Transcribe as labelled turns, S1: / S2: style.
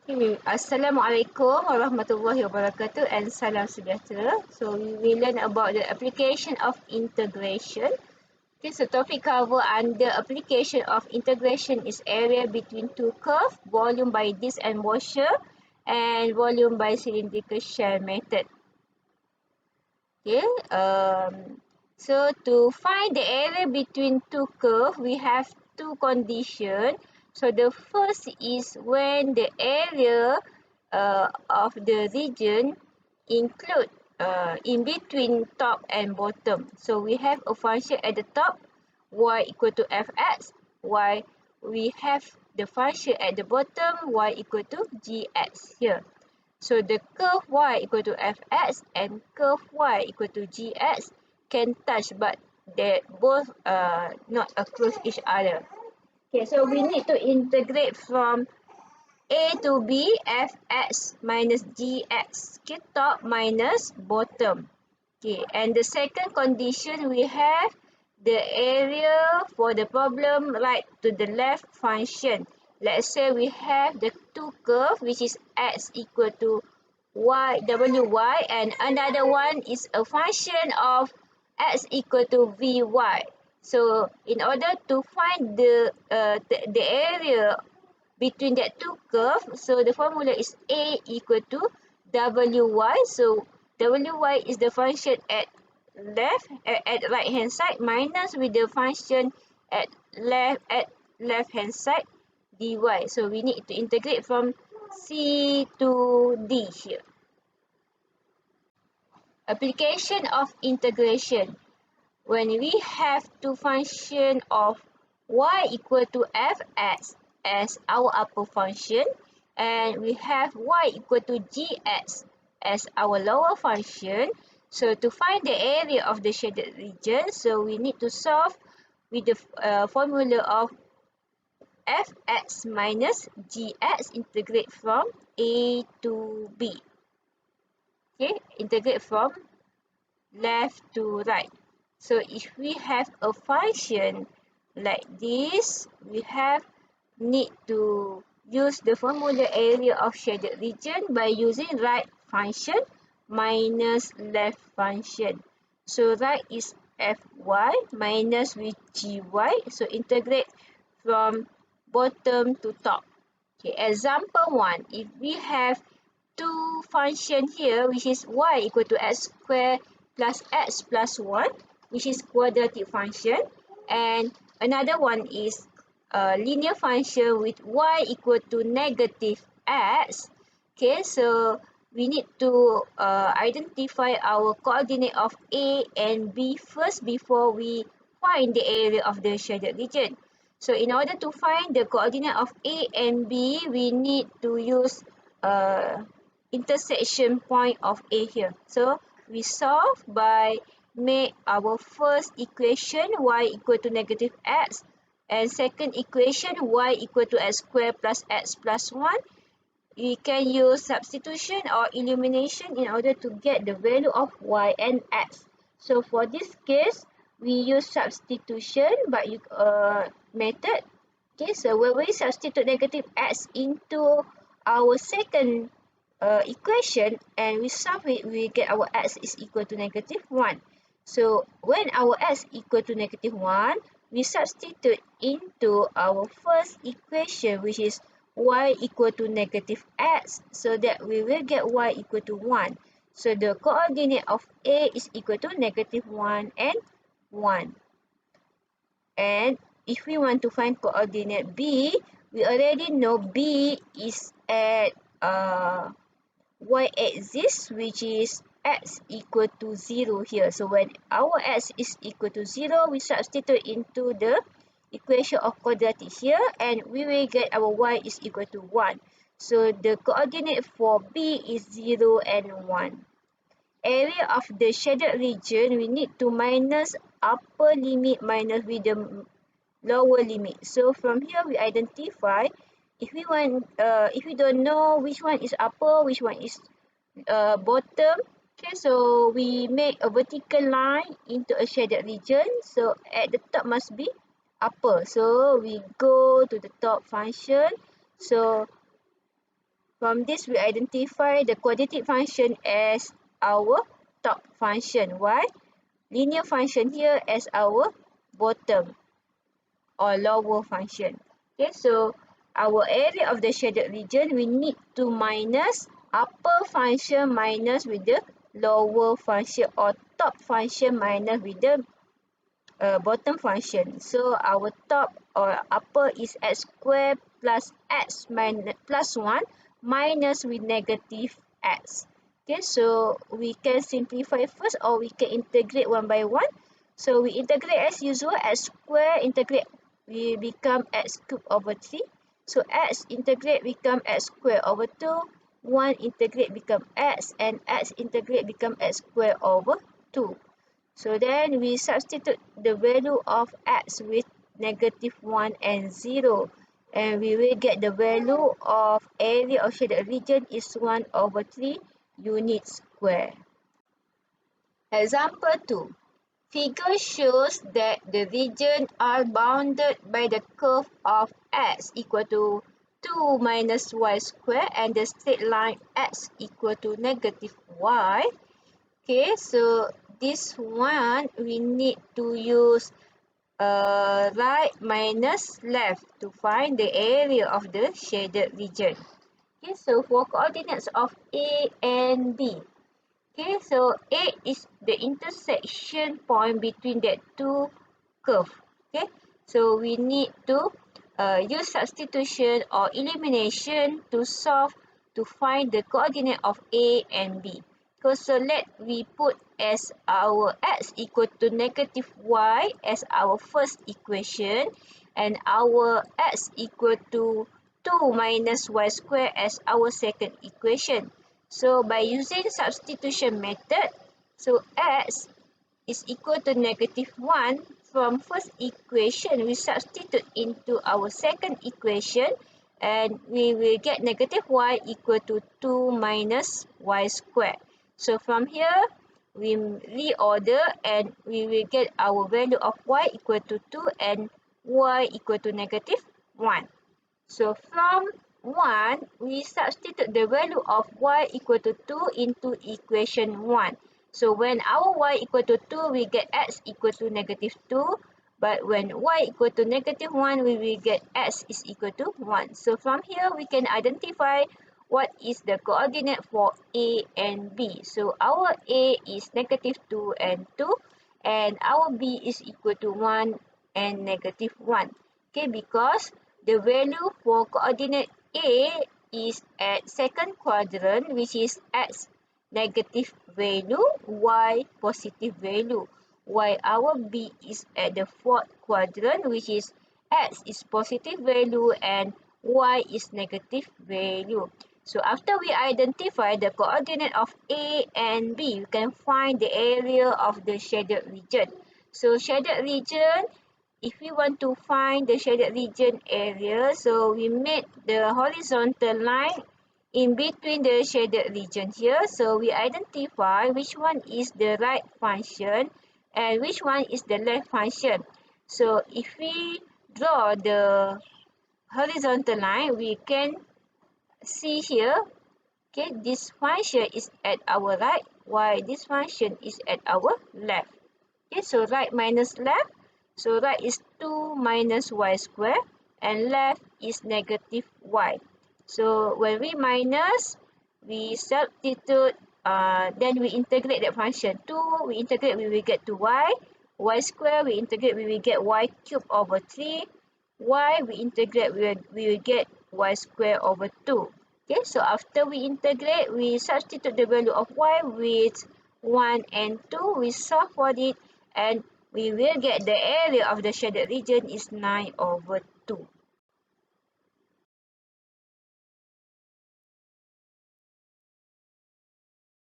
S1: Assalamualaikum warahmatullahi wabarakatuh and salam sejahtera. So we will learn about the application of integration. Okay, so topic cover under application of integration is area between two curves, volume by disk and washer, and volume by cylindrical shell method. Okay, so to find the area between two curves, we have two conditions. So the first is when the area of the region include in between top and bottom. So we have a function at the top, y equal to fx, while we have the function at the bottom, y equal to gx here. So the curve y equal to fx and curve y equal to gx can touch, but they both not across each other. Okay, so we need to integrate from a to b fx minus gx. Okay, top minus bottom. Okay, and the second condition we have the area for the problem right to the left function. Let's say we have the two curve which is x equal to wy and another one is a function of x equal to vy. So in order to find the area between that two curves, so the formula is a equal to wy. So wy is the function at right hand side minus with the function at left hand side dy. So we need to integrate from c to d here. Application of integration. When we have two function of y equal to fx as our upper function and we have y equal to gx as our lower function, so to find the area of the shaded region, so we need to solve with the formula of fx minus gx, integrate from a to b. Okay, integrate from left to right. So if we have a function like this, we need to use the formula area of shaded region by using right function minus left function. So right is fy minus with gy. So integrate from bottom to top. Okay, example 1. If we have two function here which is y equal to x squared plus x plus 1, which is quadratic function, and another one is a linear function with y equal to negative x. Okay, so we need to identify our coordinate of a and b first before we find the area of the shaded region. So in order to find the coordinate of a and b, we need to use intersection point of a here. So we solve by make our first equation y equal to negative x and second equation y equal to x squared plus x plus 1. We can use substitution or elimination in order to get the value of y and x. So for this case, we use substitution method. Okay, so when we substitute negative x into our second equation and we solve it, we get our x is equal to negative 1. So when our x equal to negative 1, we substitute into our first equation which is y equal to negative x, so that we will get y equal to 1. So the coordinate of a is equal to negative 1 and 1. And if we want to find coordinate b, we already know b is at y-axis, which is x equal to 0 here. So when our x is equal to 0, we substitute into the equation of quadratic here and we will get our y is equal to 1. So the coordinate for b is 0 and 1. Area of the shaded region, we need to minus upper limit minus with the lower limit. So from here we identify if we don't know which one is upper, which one is bottom. Okay, so we make a vertical line into a shaded region. So at the top must be upper. So we go to the top function. So From this, we identify the quadratic function as our top function, while linear function here as our bottom or lower function. Okay, so our area of the shaded region, we need to minus upper function minus with the lower function, or top function minus with the bottom function. So our top or upper is x squared plus x minus plus 1 minus with negative x. Okay, so we can simplify first, or we can integrate one by one. So we integrate as usual, x squared integrate, we become x cubed over 3. So x integrate become x squared over 2. 1 integrate become x, and x integrate become x squared over 2. So then we substitute the value of x with -1 and 0. And we will get the value of area of shaded region is 1/3 units square. Example 2. Figure shows that the region are bounded by the curve of x equal to 2 minus y square and the straight line x equal to -y. Okay, so this one we need to use right minus left to find the area of the shaded region. Okay, so for coordinates of A and B. Okay, so A is the intersection point between the two curves. Okay, so we need to use substitution or elimination to solve to find the coordinate of A and B. So let we put as our x equal to -y as our first equation, and our x equal to 2 minus y square as our second equation. So by using substitution method, so x is equal to -1. From first equation, we substitute into our second equation, and we will get -y equal to 2 minus y square. So from here, we reorder, and we will get our value of y equal to 2 and y equal to -1. So from 1, we substitute the value of y equal to 2 into equation 1. So when our y equal to 2, we get x equal to -2. But when y equal to -1, we will get x is equal to 1. So from here, we can identify what is the coordinate for A and B. So our A is -2 and 2, and our B is equal to 1 and -1. Okay, because the value for coordinate A is at second quadrant, which is x negative value, y positive value, while our B is at the fourth quadrant, which is x is positive value and y is negative value. So after we identify the coordinate of A and B, we can find the area of the shaded region. So shaded region, if we want to find the shaded region area, so we make the horizontal line in between the shaded region here. So we identify which one is the right function and which one is the left function. So if we draw the horizontal line, we can see here, okay, this function is at our right, while this function is at our left. Okay, so right minus left. So right is 2 minus y square, and left is -y. So when we minus, we substitute, then we integrate that function. 2, we integrate, we will get to y. Y square, we integrate, we will get y cubed over 3. Y, we integrate, we will get y square over 2. Okay, so after we integrate, we substitute the value of y with 1 and 2. We solve for it, and we will get the area of the shaded region is 9/2.